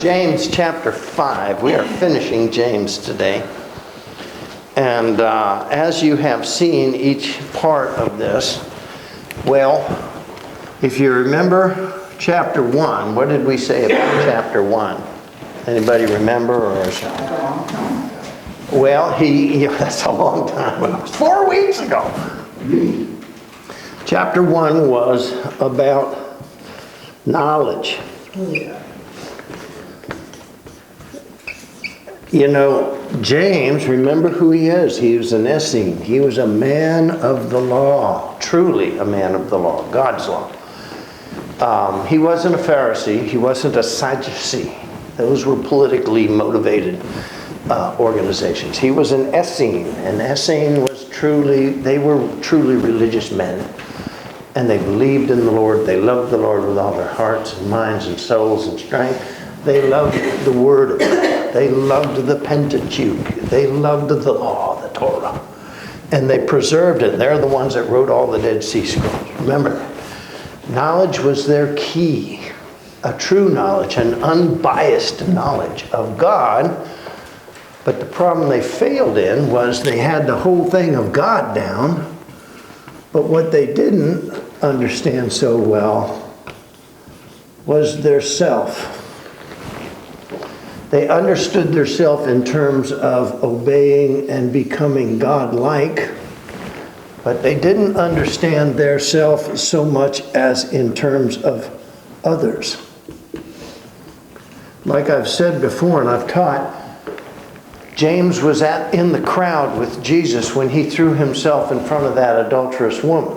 James chapter 5. We are finishing James today. And as you have seen each part of this, well, if you remember chapter 1, what did we say about chapter 1? Anybody remember? Well, that's a long time ago. 4 weeks ago. Chapter 1 was about knowledge. You know, James, remember who he is. He was an Essene. He was a man of the law. Truly a man of the law. God's law. He wasn't a Pharisee. He wasn't a Sadducee. Those were politically motivated organizations. He was an Essene. An Essene was they were truly religious men. And they believed in the Lord. They loved the Lord with all their hearts and minds and souls and strength. They loved the Word of God. They loved the Pentateuch. They loved the law, the Torah. And they preserved it. They're the ones that wrote all the Dead Sea Scrolls. Remember that. Knowledge was their key. A true knowledge, an unbiased knowledge of God. But the problem they failed in was they had the whole thing of God down. But what they didn't understand so well was their self. They understood their self in terms of obeying and becoming God-like, but they didn't understand their self so much as in terms of others. Like I've said before and I've taught, James was in the crowd with Jesus when he threw himself in front of that adulterous woman.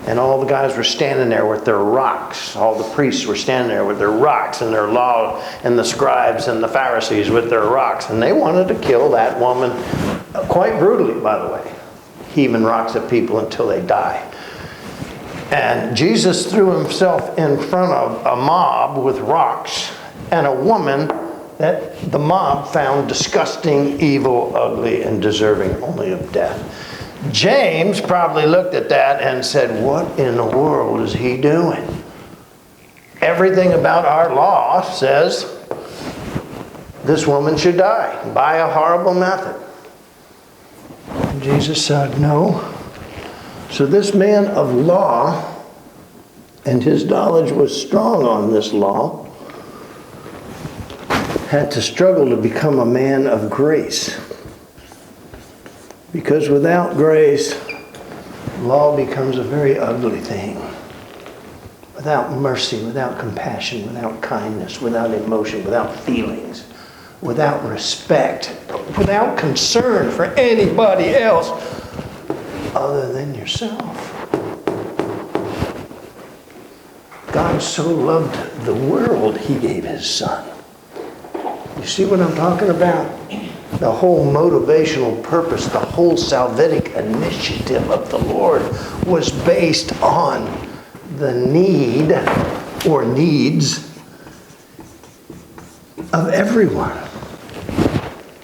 And all the guys were standing there with their rocks. All the priests were standing there with their rocks and their law, and the scribes and the Pharisees with their rocks. And they wanted to kill that woman quite brutally, by the way, heaving rocks at people until they die. And Jesus threw himself in front of a mob with rocks and a woman that the mob found disgusting, evil, ugly, and deserving only of death. James probably looked at that and said, what in the world is he doing? Everything about our law says this woman should die by a horrible method. And Jesus said, no. So this man of law, and his knowledge was strong on this law, had to struggle to become a man of grace. Because without grace, law becomes a very ugly thing. Without mercy, without compassion, without kindness, without emotion, without feelings, without respect, without concern for anybody else other than yourself. God so loved the world, he gave his Son. You see what I'm talking about? The whole motivational purpose, the whole salvific initiative of the Lord was based on the need or needs of everyone.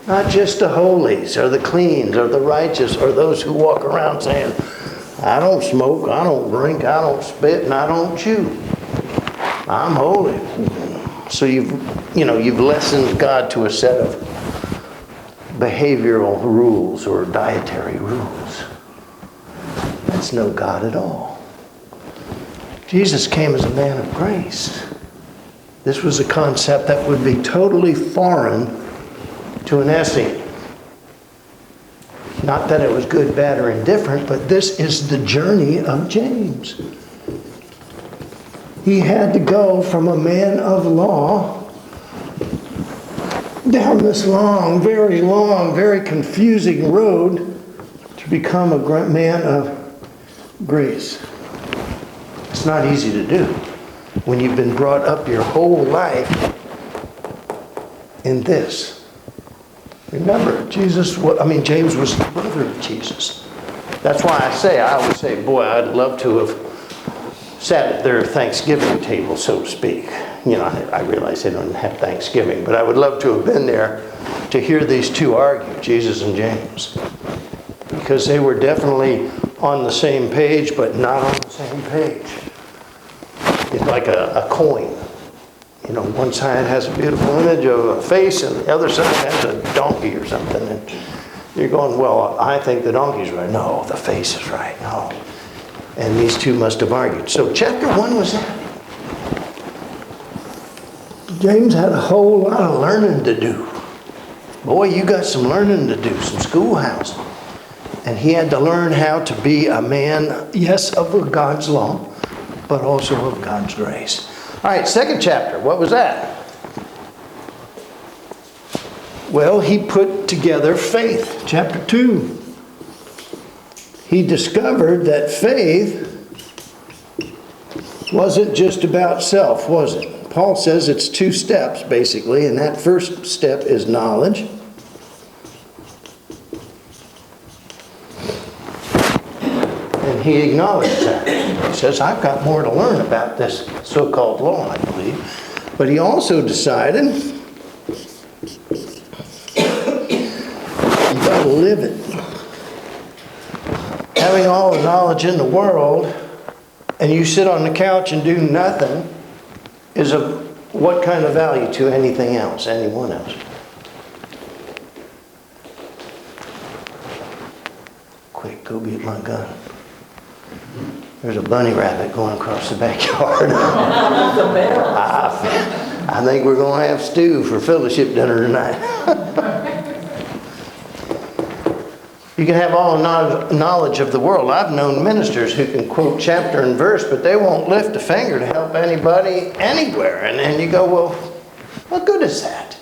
Not just the holies or the cleans or the righteous or those who walk around saying, I don't smoke, I don't drink, I don't spit, and I don't chew. I'm holy. So you've lessened God to a set of behavioral rules or dietary rules. That's no God at all. Jesus came as a man of grace. This was a concept that would be totally foreign to an Essene. Not that it was good, bad, or indifferent, but this is the journey of James. He had to go from a man of law down this long, very confusing road to become a man of grace. It's not easy to do when you've been brought up your whole life in this. Remember, James was the brother of Jesus. That's why I always say, boy, I'd love to have sat at their Thanksgiving table, so to speak. You know, I realize they don't have Thanksgiving, but I would love to have been there to hear these two argue, Jesus and James. Because they were definitely on the same page, but not on the same page. It's like a coin. You know, one side has a beautiful image of a face and the other side has a donkey or something. And you're going, well, I think the donkey's right. No, the face is right. No. And these two must have argued. So chapter 1 was that. James had a whole lot of learning to do. Boy, you got some learning to do, some schoolhouse. And he had to learn how to be a man, yes, of God's law, but also of God's grace. All right, second chapter. What was that? Well, he put together faith. Chapter 2. He discovered that faith wasn't just about self, was it? Paul says it's 2 steps, basically, and that first step is knowledge. And he acknowledged that. He says, I've got more to learn about this so-called law, I believe. But he also decided you've got to live it. Having all the knowledge in the world and you sit on the couch and do nothing is of what kind of value to anything else, anyone else? Quick, go get my gun. There's a bunny rabbit going across the backyard. I think we're going to have stew for fellowship dinner tonight. You can have all knowledge of the world. I've known ministers who can quote chapter and verse, but they won't lift a finger to help anybody anywhere. And you go, well, what good is that?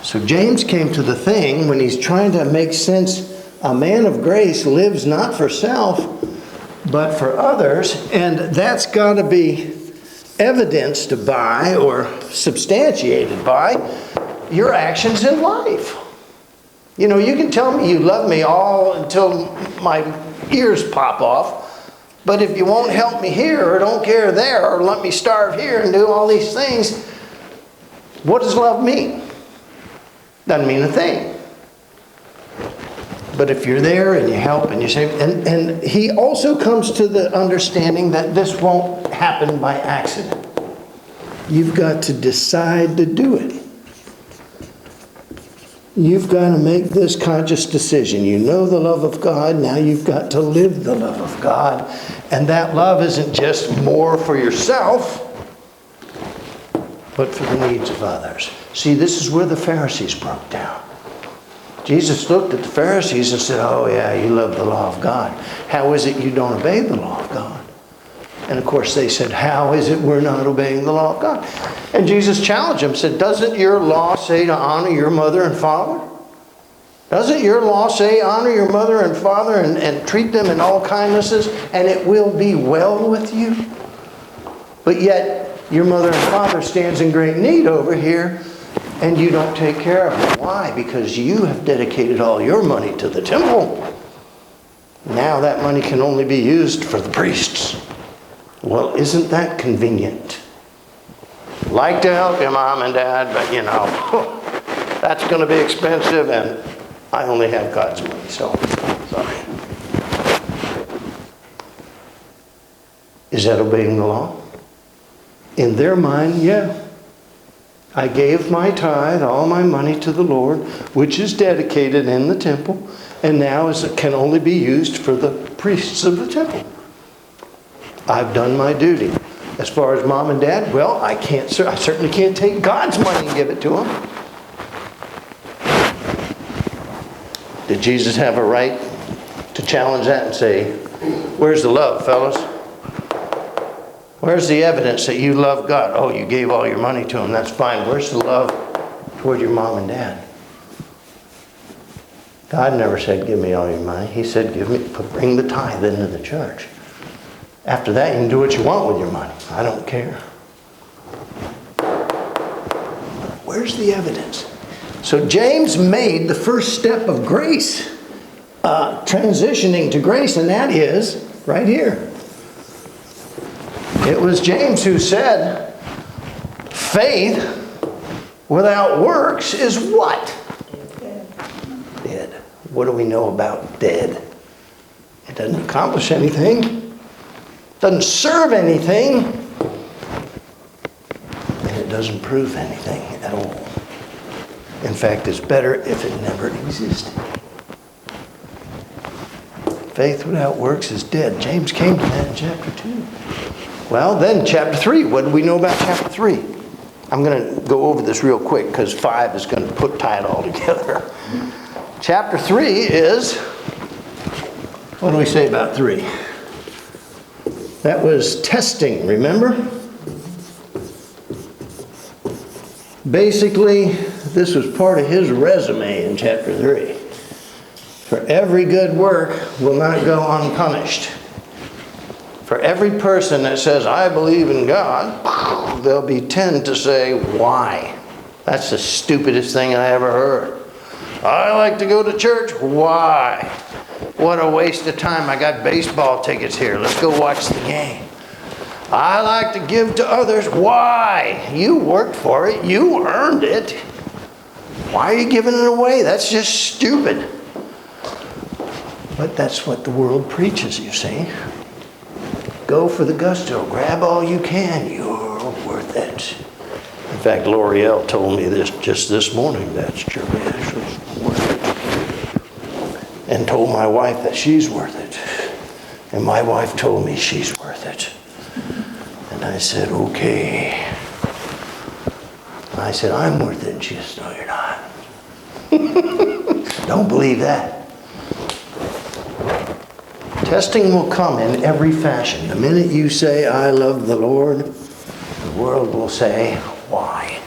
So James came to the thing when he's trying to make sense. A man of grace lives not for self, but for others. And that's got to be evidenced by or substantiated by your actions in life. You know, you can tell me you love me all until my ears pop off, but if you won't help me here or don't care there or let me starve here and do all these things, what does love mean? Doesn't mean a thing. But if you're there and you help and you say, and he also comes to the understanding that this won't happen by accident. You've got to decide to do it. You've got to make this conscious decision. You know the love of God. Now you've got to live the love of God. And that love isn't just more for yourself, but for the needs of others. See, this is where the Pharisees broke down. Jesus looked at the Pharisees and said, oh yeah, you love the law of God. How is it you don't obey the law of God? And of course they said, how is it we're not obeying the law of God? And Jesus challenged them, said, doesn't your law say to honor your mother and father? Doesn't your law say honor your mother and father and treat them in all kindnesses and it will be well with you? But yet your mother and father stands in great need over here and you don't take care of them. Why? Because you have dedicated all your money to the temple. Now that money can only be used for the priests. Well, isn't that convenient? Like to help your mom and dad, but you know, that's going to be expensive and I only have God's money, so sorry. Is that obeying the law? In their mind, yeah. I gave my tithe, all my money to the Lord, which is dedicated in the temple, and now it can only be used for the priests of the temple. I've done my duty. As far as mom and dad, well, I certainly can't take God's money and give it to them. Did Jesus have a right to challenge that and say, where's the love, fellas? Where's the evidence that you love God? Oh, you gave all your money to him. That's fine. Where's the love toward your mom and dad? God never said, give me all your money. He said, bring the tithe into the church. After that, you can do what you want with your money. I don't care. Where's the evidence? So James made the first step of grace, transitioning to grace, and that is right here. It was James who said, faith without works is what? Dead. What do we know about dead? It doesn't accomplish anything. Doesn't serve anything. it doesn't prove anything at all. In fact, it's better if it never existed. Faith without works is dead. James came to that in chapter 2. Well, then chapter 3. What do we know about chapter 3? I'm going to go over this real quick because 5 is going to tie it all together. Chapter 3 is, what do we say about 3? That was testing, remember? Basically, this was part of his resume in chapter 3. For every good work will not go unpunished. For every person that says, I believe in God, there'll be 10 to say, why? That's the stupidest thing I ever heard. I like to go to church. Why? What a waste of time. I got baseball tickets here. Let's go watch the game. I like to give to others. Why? You worked for it. You earned it. Why are you giving it away? That's just stupid. But that's what the world preaches, you see. Go for the gusto. Grab all you can. You're worth it. In fact, L'Oreal told me this just this morning. That's true. She's worth it. And told my wife that she's worth it. And my wife told me she's worth it. And I said, okay. I said, I'm worth it. And she said, no, you're not. Don't believe that. Testing will come in every fashion. The minute you say, I love the Lord, the world will say, why?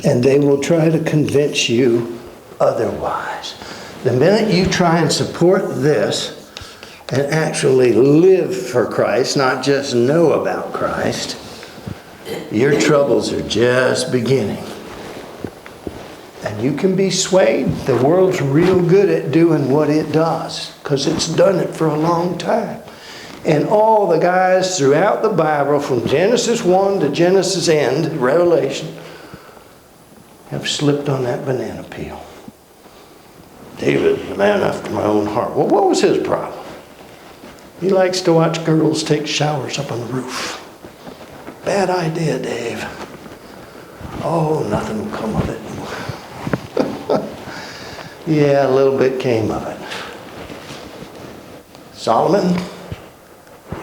And they will try to convince you otherwise. The minute you try and support this and actually live for Christ, not just know about Christ, your troubles are just beginning. And you can be swayed. The world's real good at doing what it does because it's done it for a long time. And all the guys throughout the Bible, from Genesis 1 to Genesis end, Revelation, have slipped on that banana peel. David, the man after my own heart. Well, what was his problem? He likes to watch girls take showers up on the roof. Bad idea, Dave. Oh, nothing will come of it. Yeah, a little bit came of it. Solomon,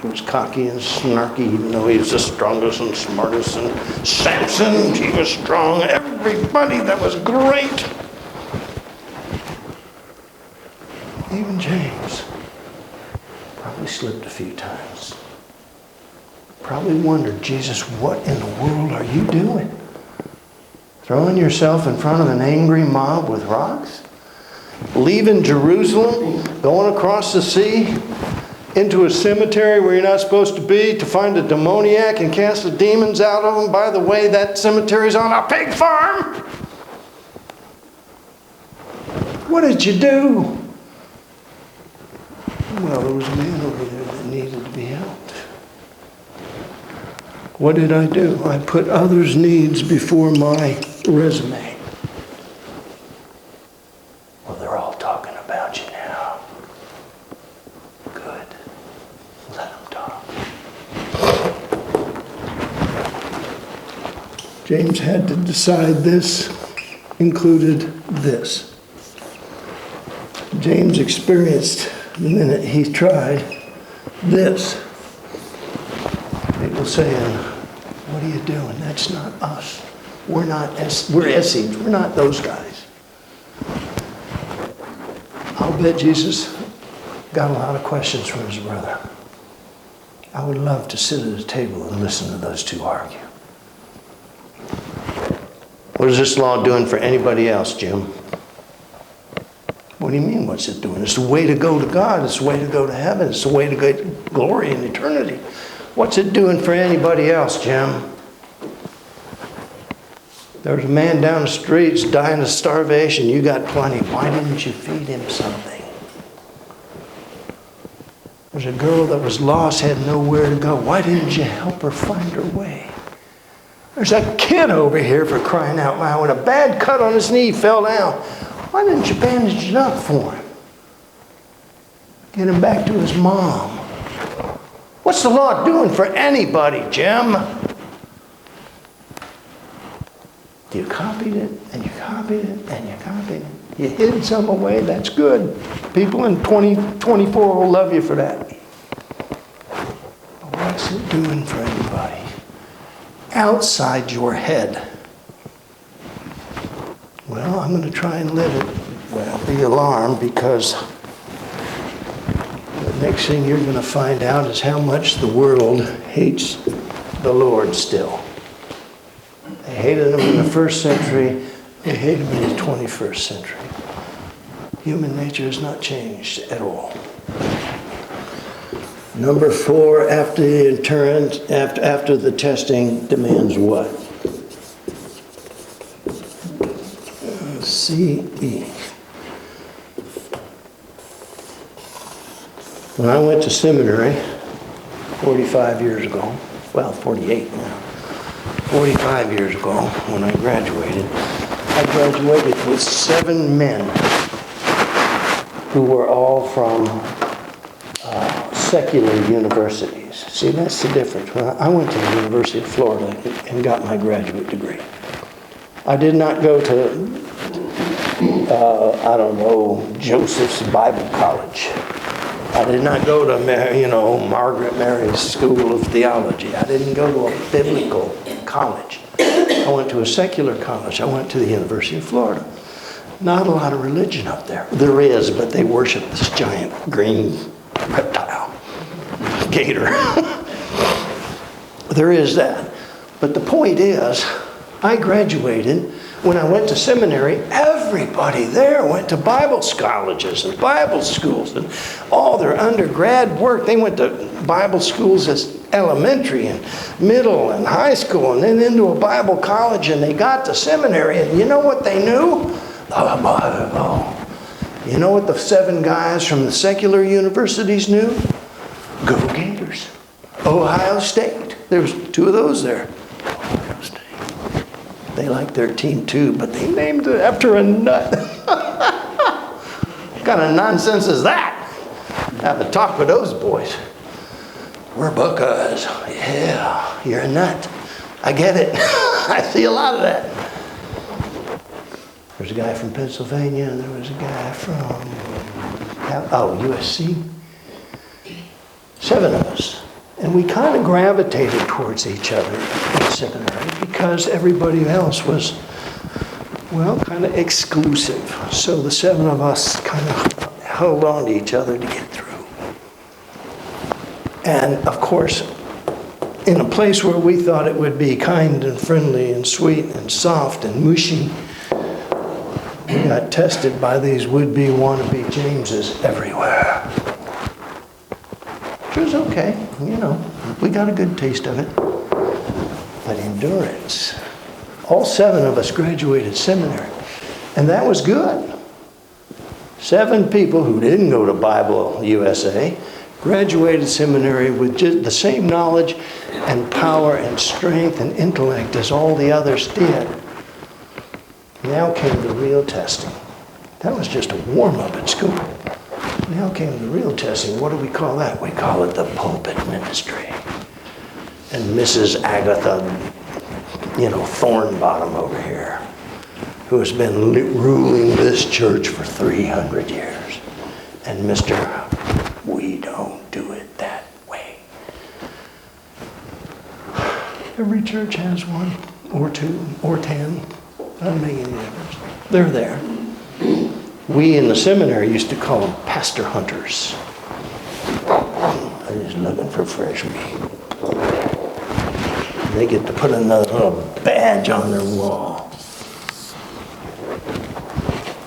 he was cocky and snarky, even though he was the strongest and smartest. And Samson, he was strong. Everybody that was great. Even James probably slipped a few times. Probably wondered, Jesus, what in the world are you doing? Throwing yourself in front of an angry mob with rocks? Leaving Jerusalem, going across the sea into a cemetery where you're not supposed to be to find a demoniac and cast the demons out of him. By the way, that cemetery's on a pig farm. What did you do? Well, there was a man over there that needed to be helped. What did I do? I put others' needs before my resume. Well, they're all talking about you now. Good. Let them talk. James had to decide this included this. James experienced the minute he tried this. People saying, what are you doing? That's not us. We're Essenes. We're not those guys. I'll bet Jesus got a lot of questions from his brother. I would love to sit at a table and listen to those two argue. What is this law doing for anybody else, Jim? What do you mean, what's it doing? It's the way to go to God. It's the way to go to heaven. It's the way to get glory in eternity. What's it doing for anybody else, Jim? There was a man down the streets dying of starvation. You got plenty. Why didn't you feed him something? There's a girl that was lost, had nowhere to go. Why didn't you help her find her way? There's a kid over here, for crying out loud, with a bad cut on his knee, fell down. Why didn't you bandage it up for him? Get him back to his mom. What's the law doing for anybody, Jim? You copied it, and you copied it, and you copied it. You hid some away, that's good. People in 2024 will love you for that. But what's it doing for anybody outside your head? Well, I'm going to try and live it. Well, be alarmed, because the next thing you're going to find out is how much the world hates the Lord still. They hated him in the first century. They hate him in the 21st century. Human nature has not changed at all. Number 4, after the endurance, after the testing demands what? C-E. When I went to seminary 45 years ago, well, 48 now, 45 years ago when I graduated with 7 men who were all from secular universities. See, that's the difference. When I went to the University of Florida and got my graduate degree. I did not go to, Joseph's Bible College. I did not go to, Margaret Mary's School of Theology. I didn't go to a biblical college. I went to a secular college. I went to the University of Florida. Not a lot of religion up there. There is, but they worship this giant green reptile, gator. There is that. But the point is, I graduated. When I went to seminary, everybody there went to Bible colleges and Bible schools, and all their undergrad work. They went to Bible schools as elementary and middle and high school, and then into a Bible college, and they got to seminary, and you know what they knew? The Bible. You know what the 7 guys from the secular universities knew? Go Gators. Ohio State. There was 2 of those there. Ohio State. They liked their team too, but they named it after a nut. What kind of nonsense is that? Have a talk with those boys. We're Buckeyes. Yeah, you're a nut. I get it. I see a lot of that. There's a guy from Pennsylvania, and there was a guy from, USC. 7 of us. And we kind of gravitated towards each other in seminary because everybody else was, kind of exclusive. So the 7 of us kind of held on to each other to get through. And of course, in a place where we thought it would be kind and friendly and sweet and soft and mushy, we got tested by these would-be wannabe Jameses everywhere. It was okay, we got a good taste of it. But endurance. All 7 of us graduated seminary, and that was good. 7 people who didn't go to Bible USA graduated seminary with just the same knowledge and power and strength and intellect as all the others did. Now came the real testing. That was just a warm-up at school. Now came the real testing. What do we call that? We call it the pulpit ministry. And Mrs. Agatha, Thornbottom over here, who has been ruling this church for 300 years. And Mr. We don't do it that way. Every church has 1 or 2 or 10. Doesn't make any difference. They're there. We in the seminary used to call them pastor hunters. They're just looking for fresh meat. They get to put another little badge on their wall.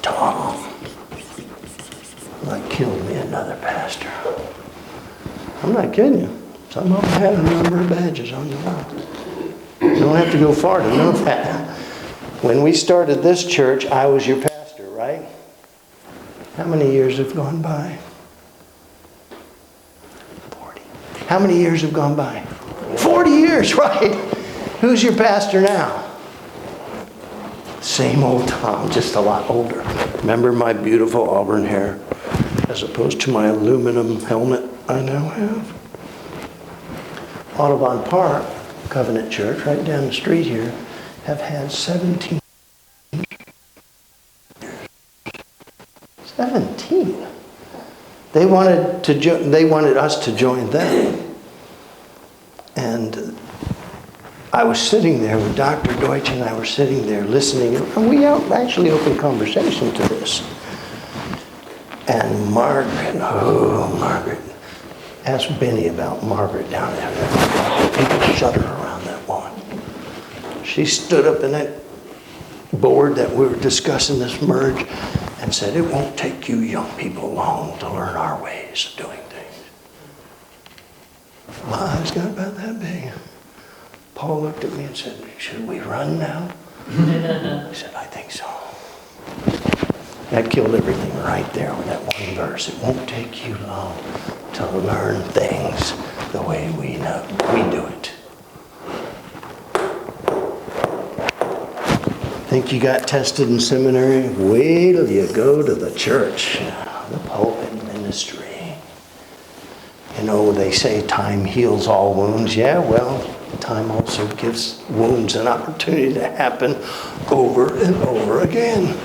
Tom, I killed me another pastor. I'm not kidding you. Some of them had a number of badges on the wall. You don't have to go far to know that. When we started this church, I was your pastor, right? How many years have gone by? 40. How many years have gone by? 40 years, right? Who's your pastor now? Same old Tom, just a lot older. Remember my beautiful auburn hair as opposed to my aluminum helmet I now have? Audubon Park, Covenant Church, right down the street here, have had 17. 17. They wanted us to join them. And I was sitting there with Dr. Deutsch, and I were sitting there listening, and we actually opened conversation to this. And Margaret, ask Benny about Margaret down there. People shudder around that woman. She stood up in that board that we were discussing this merge and said, it won't take you young people long to learn our ways of doing things. My eyes got about that big. Paul looked at me and said, should we run now? I said, I think so. That killed everything right there with that one verse. It won't take you long to learn things the way we do it. Think you got tested in seminary? Wait till you go to the church, the pulpit ministry. You know, they say time heals all wounds. Yeah, well, time also gives wounds an opportunity to happen over and over again.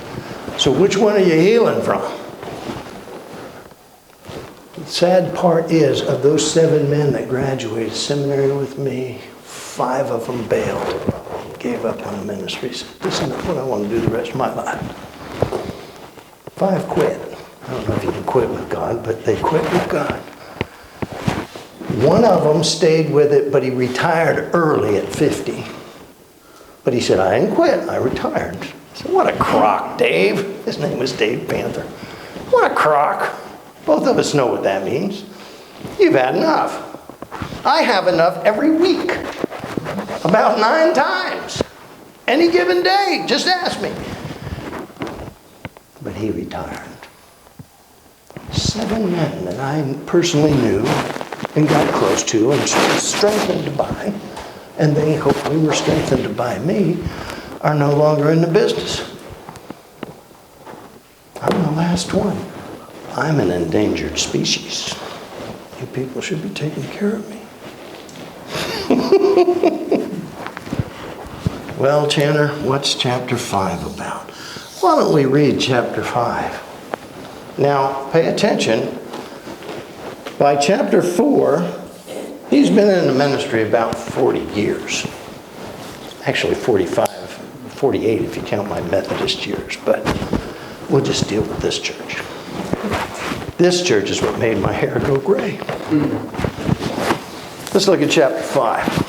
So which one are you healing from? The sad part is, of those 7 men that graduated seminary with me, 5 of them bailed. Gave up on the ministry. Said, this is not what I want to do the rest of my life. 5 quit. I don't know if you can quit with God, but they quit with God. One of them stayed with it, but he retired early at 50. But he said, I didn't quit. I retired. I said, what a crock, Dave. His name was Dave Panther. What a crock. Both of us know what that means. You've had enough. I have enough every week. About 9 times. Any given day. Just ask me. But he retired. 7 men that I personally knew and got close to and strengthened by, and they hopefully were strengthened by me, are no longer in the business. I'm the last one. I'm an endangered species. You people should be taking care of me. Well, Chanter, what's chapter 5 about? Why don't we read chapter 5? Now, pay attention. By chapter 4, he's been in the ministry about 40 years. Actually, 45, 48 if you count my Methodist years, but we'll just deal with this church. This church is what made my hair go gray. Let's look at chapter 5.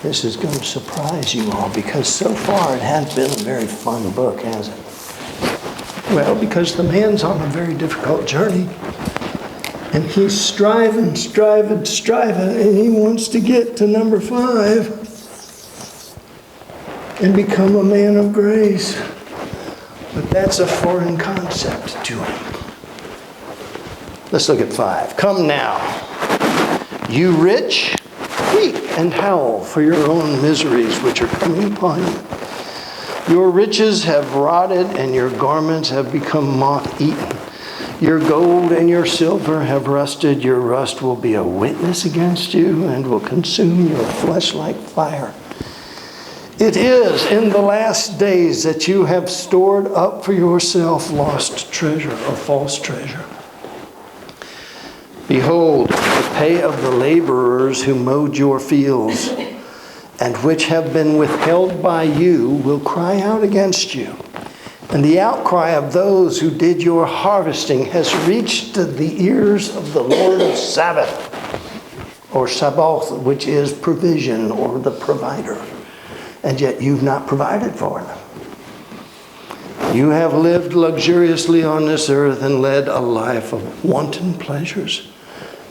This is going to surprise you all because so far it hasn't been a very fun book, has it? Well, because the man's on a very difficult journey. And he's striving, and he wants to get to number 5 and become a man of grace. But that's a foreign concept to him. Let's look at 5. Come now, you rich, weep and howl for your own miseries which are coming upon you. Your riches have rotted and your garments have become moth-eaten. Your gold and your silver have rusted. Your rust will be a witness against you and will consume your flesh like fire. It is in the last days that you have stored up for yourself lost treasure or false treasure. Behold, the pay of the laborers who mowed your fields and which have been withheld by you will cry out against you. And the outcry of those who did your harvesting has reached the ears of the Lord of Sabbath, or Sabaoth, which is provision or the provider. And yet you've not provided for them. You have lived luxuriously on this earth and led a life of wanton pleasures.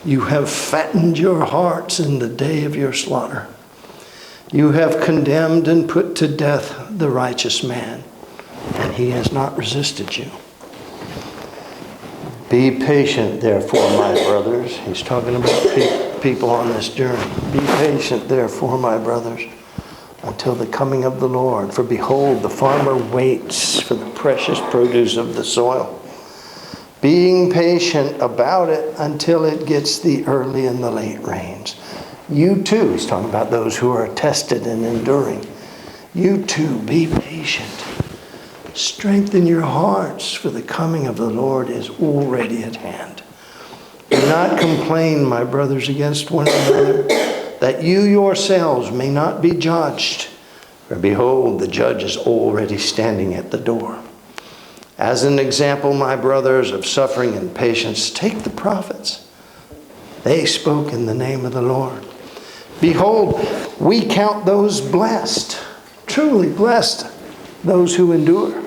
You have fattened your hearts in the day of your slaughter. You have condemned and put to death the righteous man, and he has not resisted you. Be patient, therefore, my brothers. He's talking about people on this journey. Be patient, therefore, my brothers, until the coming of the Lord. For behold, the farmer waits for the precious produce of the soil, being patient about it until it gets the early and the late rains. You too, he's talking about those who are tested and enduring. You too, be patient. Strengthen your hearts, for the coming of the Lord is already at hand. Do not complain, my brothers, against one another, that you yourselves may not be judged. For behold, the judge is already standing at the door. As an example, my brothers, of suffering and patience, take the prophets. They spoke in the name of the Lord. Behold, we count those blessed, truly blessed, those who endure.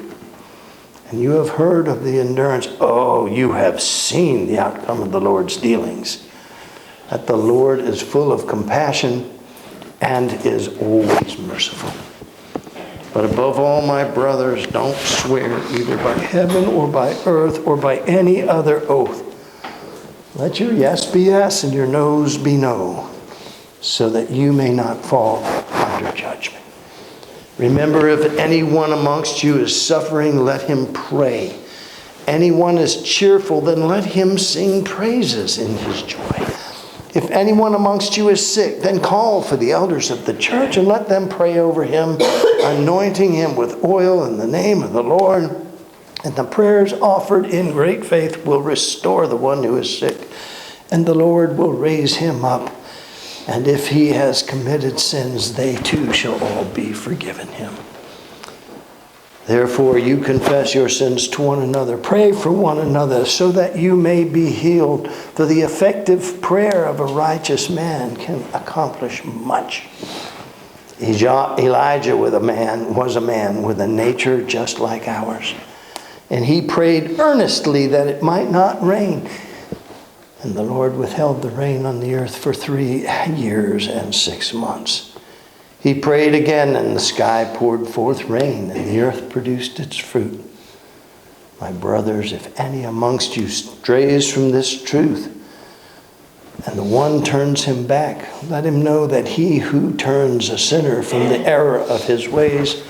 And you have heard of the endurance. Oh, you have seen the outcome of the Lord's dealings. That the Lord is full of compassion and is always merciful. But above all, my brothers, don't swear either by heaven or by earth or by any other oath. Let your yes be yes and your no's be no, so that you may not fall under judgment. Remember, if anyone amongst you is suffering, let him pray. Anyone is cheerful, then let him sing praises in his joy. If anyone amongst you is sick, then call for the elders of the church and let them pray over him, anointing him with oil in the name of the Lord. And the prayers offered in great faith will restore the one who is sick, and the Lord will raise him up. And if he has committed sins, they too shall all be forgiven him. Therefore, you confess your sins to one another. Pray for one another so that you may be healed. For the effective prayer of a righteous man can accomplish much. Elijah was a man with a nature just like ours. And he prayed earnestly that it might not rain. And the Lord withheld the rain on the earth for 3 years and 6 months. He prayed again, and the sky poured forth rain, and the earth produced its fruit. My brothers, if any amongst you strays from this truth, and the one turns him back, let him know that he who turns a sinner from the error of his ways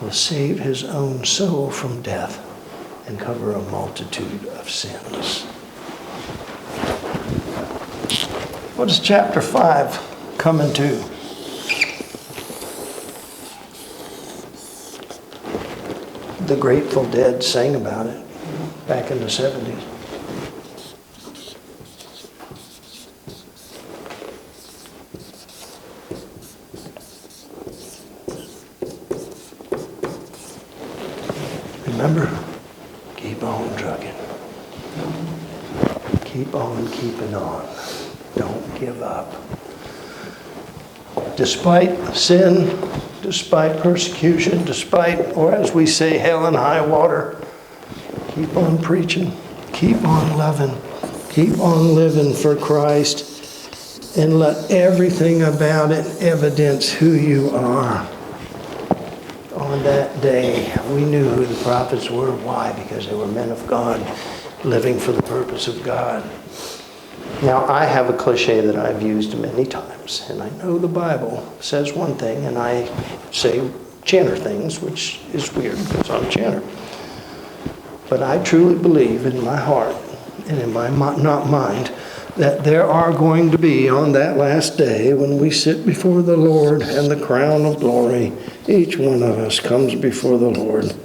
will save his own soul from death and cover a multitude of sins. What is chapter 5 coming to? The Grateful Dead sang about it back in the 70s. Remember? Keep on trucking. Keep on keeping on. Don't give up. Despite sin, despite persecution, despite, or as we say, hell and high water, keep on preaching, keep on loving, keep on living for Christ, and let everything about it evidence who you are. On that day, we knew who the prophets were. Why? Because they were men of God, living for the purpose of God. Now, I have a cliche that I've used many times, and I know the Bible says one thing, and I say Chanter things, which is weird because I'm Chanter. But I truly believe in my heart and in my mind that there are going to be, on that last day, when we sit before the Lord and the crown of glory, each one of us comes before the Lord,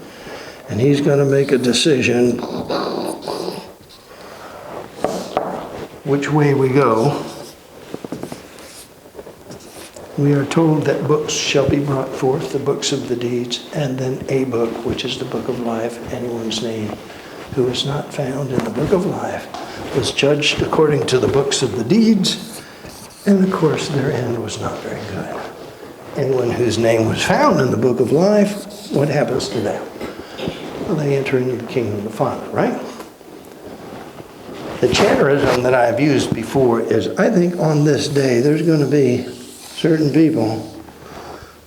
and He's going to make a decision which way we go. We are told that books shall be brought forth, the books of the deeds, and then a book, which is the book of life. Anyone's name who is not found in the book of life was judged according to the books of the deeds, and of course their end was not very good. Anyone whose name was found in the book of life, what happens to them? Well, they enter into the kingdom of the Father, right? The Chanterism that I've used before is, I think on this day there's going to be certain people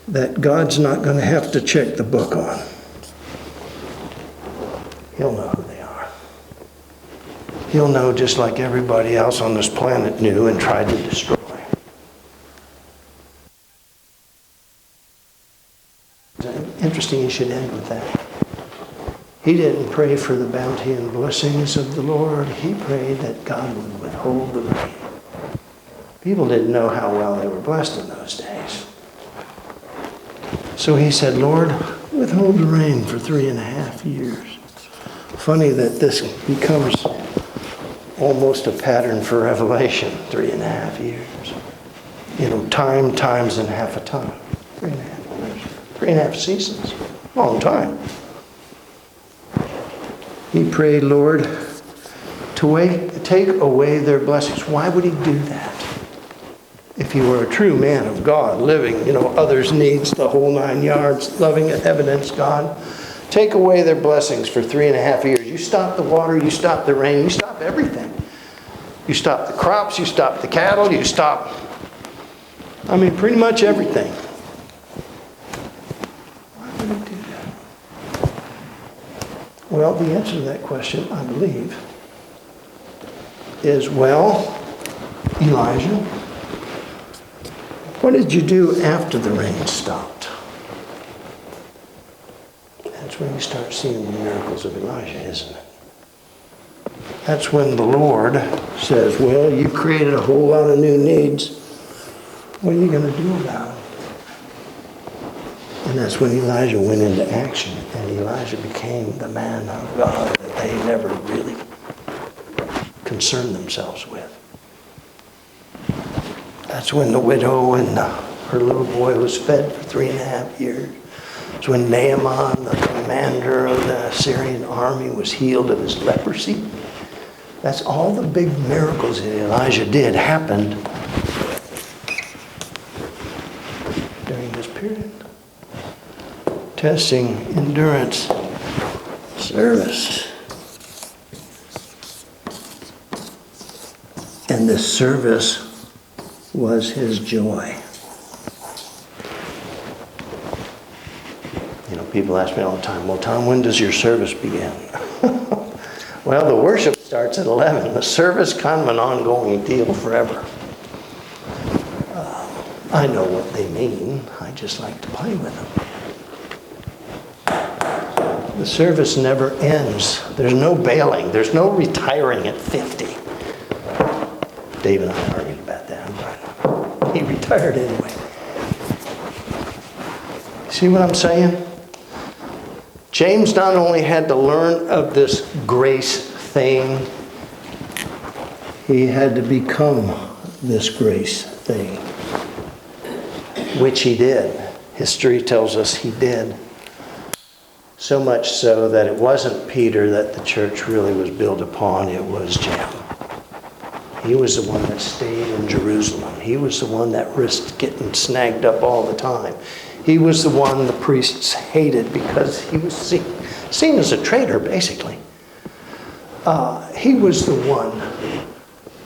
that God's not going to have to check the book on. He'll know who they are. He'll know just like everybody else on this planet knew and tried to destroy. It's interesting you should end with that. He didn't pray for the bounty and blessings of the Lord. He prayed that God would withhold the rain People didn't know how well they were blessed in those days. So he said, Lord, withhold the rain for 3.5 years. Funny that this becomes almost a pattern for Revelation, 3.5 years. You know, times and half a time. 3.5 years. 3.5 seasons. Long time. He prayed, Lord, to take away their blessings. Why would he do that? If he were a true man of God, living, others' needs, the whole 9 yards, loving evidence God. Take away their blessings for 3.5 years. You stop the water, you stop the rain, you stop everything. You stop the crops, you stop the cattle, you stop, pretty much everything. Why would he do that? Well, the answer to that question, I believe, is, Elijah, what did you do after the rain stopped? That's when you start seeing the miracles of Elijah, isn't it? That's when the Lord says, well, you created a whole lot of new needs. What are you going to do about them? And that's when Elijah went into action. And Elijah became the man of God that they never really concerned themselves with. That's when the widow and her little boy was fed for 3.5 years. It's when Naaman, the commander of the Syrian army, was healed of his leprosy. That's all the big miracles that Elijah did happened during this period. Testing, endurance, service. And this service was his joy. People ask me all the time, well, Tom, when does your service begin? Well, the worship starts at 11. The service kind of an ongoing deal forever. I know what they mean. I just like to play with them. The service never ends. There's no bailing. There's no retiring at 50. Dave and I argued about that, but he retired anyway. See what I'm saying? James not only had to learn of this grace thing, he had to become this grace thing, which he did. History tells us he did. So much so that it wasn't Peter that the church really was built upon, it was Jim. He was the one that stayed in Jerusalem. He was the one that risked getting snagged up all the time. He was the one the priests hated because he was seen as a traitor, basically. He was the one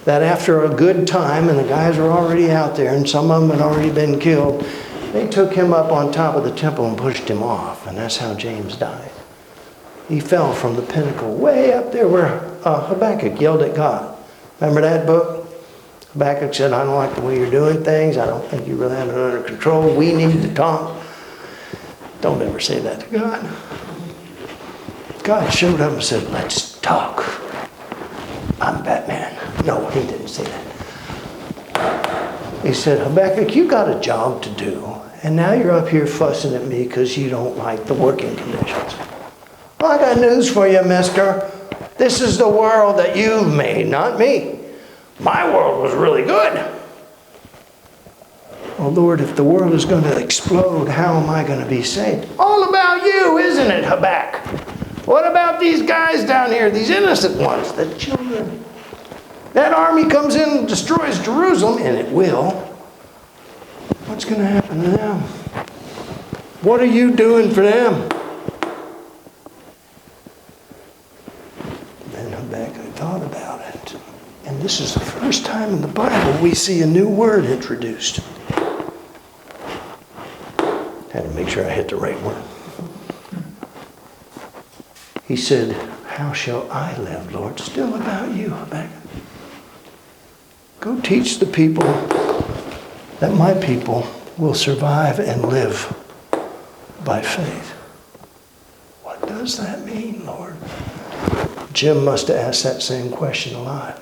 that after a good time, and the guys were already out there, and some of them had already been killed, they took him up on top of the temple and pushed him off. And that's how James died. He fell from the pinnacle way up there where Habakkuk yelled at God. Remember that book? Habakkuk said, I don't like the way you're doing things. I don't think you really have it under control. We need to talk. Don't ever say that to God. God showed up and said, let's talk. I'm Batman. No, he didn't say that. He said, Habakkuk, you got a job to do. And now you're up here fussing at me because you don't like the working conditions. Well, I got news for you, mister. This is the world that you've made, not me. My world was really good. Well, Lord, if the world is going to explode, how am I going to be saved? All about you, isn't it, Habakkuk? What about these guys down here, these innocent ones, the children? That army comes in and destroys Jerusalem, and it will. What's going to happen to them? What are you doing for them? Then Habakkuk thought about it. And this is the first time in the Bible we see a new word introduced. Had to make sure I hit the right one. He said, how shall I live, Lord? Still about you, Habakkuk. Go teach the people that my people will survive and live by faith. What does that mean, Lord? Jim must have asked that same question a lot.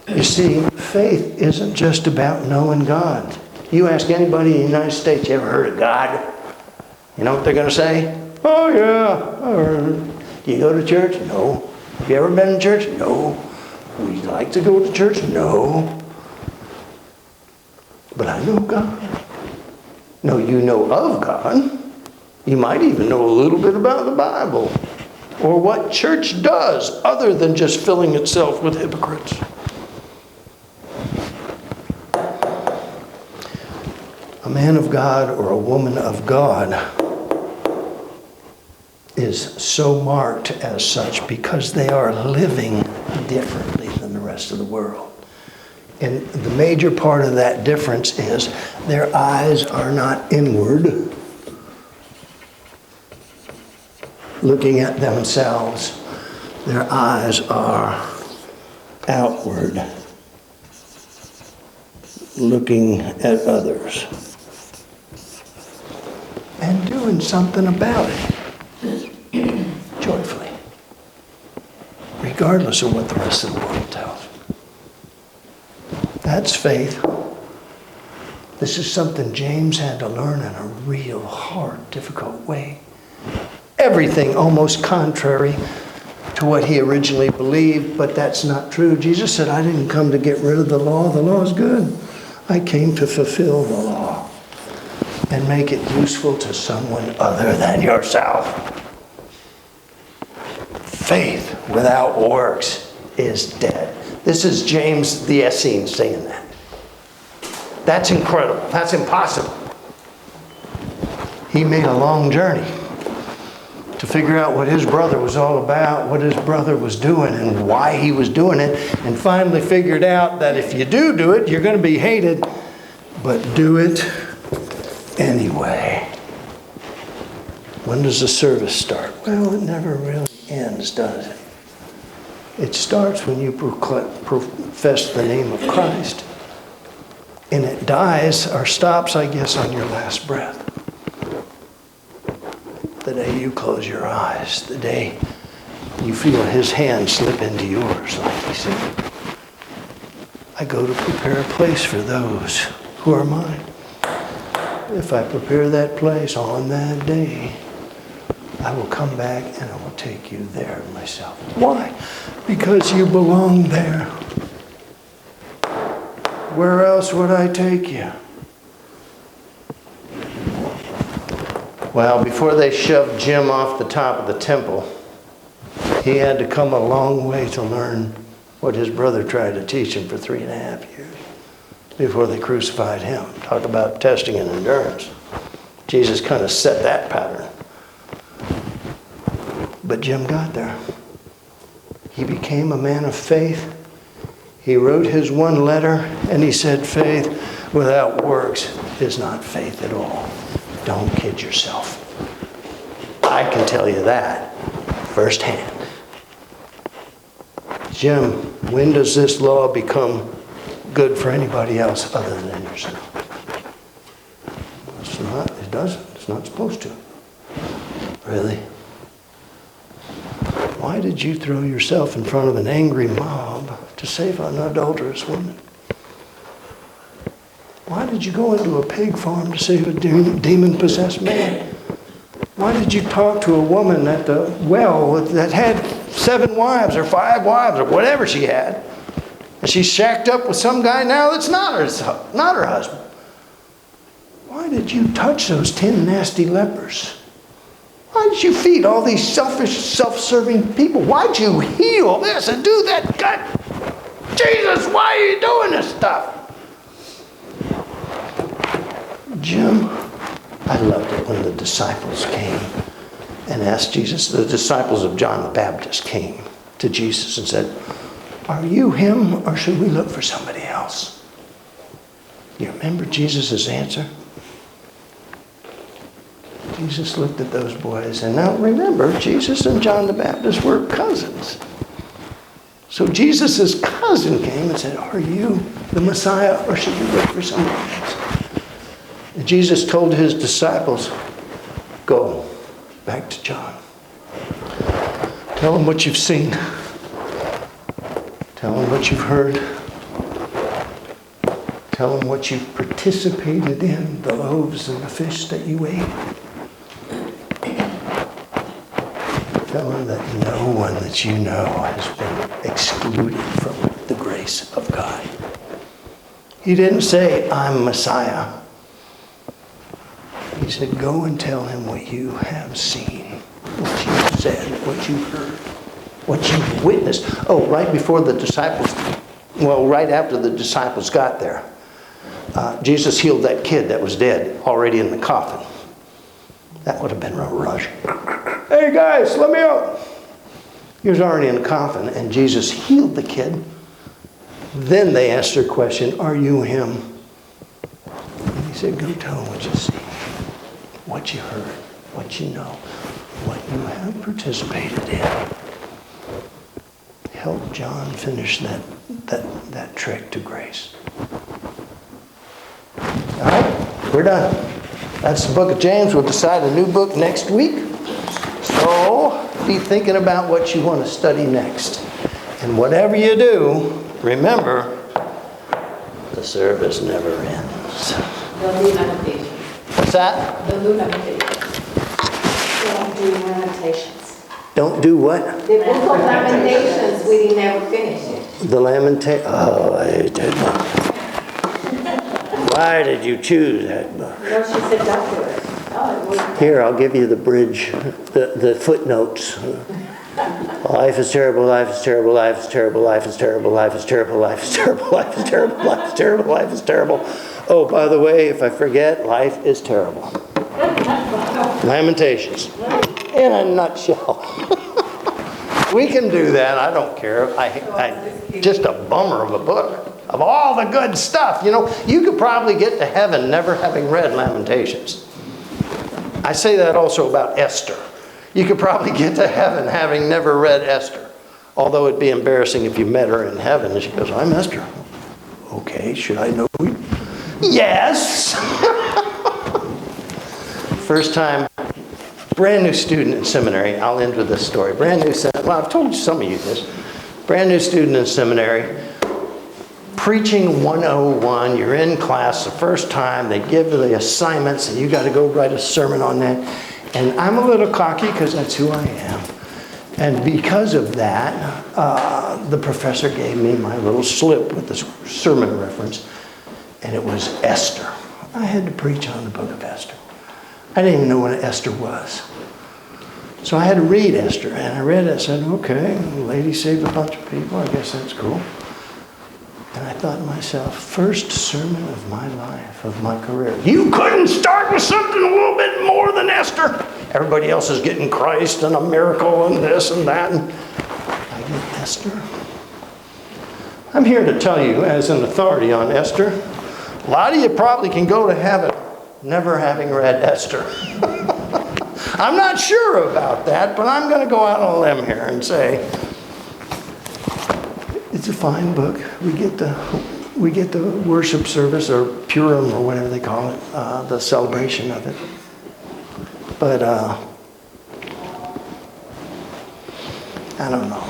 You see, faith isn't just about knowing God. You ask anybody in the United States, you ever heard of God? You know what they're going to say? Oh yeah, I heard. Do you go to church? No. Have you ever been in church? No. Would you like to go to church? No. But I know God. No, you know of God. You might even know a little bit about the Bible or what church does other than just filling itself with hypocrites. A man of God or a woman of God is so marked as such because they are living differently than the rest of the world. And the major part of that difference is their eyes are not inward, looking at themselves. Their eyes are outward, looking at others and doing something about it joyfully, regardless of what the rest of the world tells. That's faith. This is something James had to learn in a real hard, difficult way. Everything almost contrary to what he originally believed, but that's not true. Jesus said, I didn't come to get rid of the law. The law is good. I came to fulfill the law and make it useful to someone other than yourself. Faith without works is dead. This is James the Essene saying that. That's incredible. That's impossible. He made a long journey to figure out what his brother was all about, what his brother was doing, and why he was doing it, and finally figured out that if you do it, you're going to be hated, but do it anyway. When does the service start? Well, it never really ends, does it? It starts when you profess the name of Christ. And it dies or stops, I guess, on your last breath. The day you close your eyes, the day you feel his hand slip into yours, like he said. I go to prepare a place for those who are mine. If I prepare that place on that day, I will come back and I will take you there myself. Why? Because you belong there. Where else would I take you? Well, before they shoved Jim off the top of the temple, he had to come a long way to learn what his brother tried to teach him for 3.5 years before they crucified him. Talk about testing and endurance. Jesus kind of set that pattern. But Jim got there. He became a man of faith. He wrote his one letter and he said, faith without works is not faith at all. Don't kid yourself. I can tell you that firsthand. Jim, when does this law become good for anybody else other than yourself? It's not. It doesn't. It's not supposed to. Really? Why did you throw yourself in front of an angry mob to save an adulterous woman? Why did you go into a pig farm to save a demon-possessed man? Why did you talk to a woman at the well that had 7 wives or 5 wives or whatever she had, and she's shacked up with some guy now that's not her husband? Why did you touch those 10 nasty lepers? Why did you feed all these selfish, self-serving people? Why'd you heal this and do that? God, Jesus, why are you doing this stuff? Jim, I loved it when the disciples came and asked Jesus. The disciples of John the Baptist came to Jesus and said, are you him or should we look for somebody else? You remember Jesus' answer? Jesus looked at those boys, and now remember, Jesus and John the Baptist were cousins. So Jesus' cousin came and said, are you the Messiah or should we look for somebody else? And Jesus told his disciples, go back to John. Tell him what you've seen. Tell him what you've heard. Tell them what you participated in, the loaves and the fish that you ate. Tell them that no one that you know has been excluded from the grace of God. He didn't say, I'm Messiah. He said, go and tell him what you have seen, what you said, what you heard, what you witnessed. Oh, right before the disciples, right after the disciples got there, Jesus healed that kid that was dead, already in the coffin. That would have been a rush. Hey guys, let me out. He was already in the coffin, and Jesus healed the kid. Then they asked their question, are you him? And he said, go tell him what you see, what you heard, what you know, what you have participated in. Help John finish that trek to grace. All right, we're done. That's the book of James. We'll decide a new book next week. So be thinking about what you want to study next. And whatever you do, remember, the service never ends. Don't do limitations. What's that? Don't do limitations. Don't do limitations. Don't do what? The book of Lamentations, we didn't ever finish it. The Lamentation. Oh, I did not. Why did you choose that book? No, she said don't do it. Oh, it was. Here, I'll give you the bridge, the footnotes. Life is terrible, life is terrible, life is terrible, life is terrible, life is terrible, life is terrible, life is terrible, life is terrible, life is terrible. Oh, by the way, if I forget, life is terrible. Lamentations. In a nutshell. We can do that, I don't care. Just a bummer of a book. Of all the good stuff, you know, you could probably get to heaven never having read Lamentations. I say that also about Esther. You could probably get to heaven having never read Esther. Although it'd be embarrassing if you met her in heaven and she goes, I'm Esther. Okay, should I know you? Yes! First time, brand new student in seminary. I'll end with this story. Brand new, well, I've told some of you this. Brand new student in seminary. Preaching 101, you're in class the first time, they give you the assignments and you got to go write a sermon on that. And I'm a little cocky because that's who I am. And because of that, the professor gave me my little slip with the sermon reference, and it was Esther. I had to preach on the book of Esther. I didn't even know what Esther was. So I had to read Esther, and I read it and said, okay, the lady saved a bunch of people, I guess that's cool. And I thought to myself, first sermon of my life, of my career. You couldn't start with something a little bit more than Esther. Everybody else is getting Christ and a miracle and this and that. And I get Esther. I'm here to tell you, as an authority on Esther, a lot of you probably can go to heaven never having read Esther. I'm not sure about that, but I'm going to go out on a limb here and say, it's a fine book. We get the worship service, or Purim, or whatever they call it, the celebration of it. But I don't know.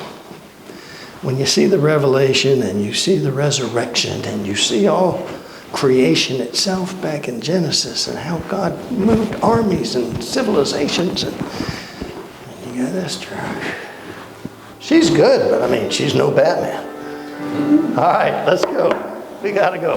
When you see the revelation and you see the resurrection and you see all creation itself back in Genesis and how God moved armies and civilizations, and you got Esther. She's good, but I mean, she's no Batman. All right, let's go. We got to go.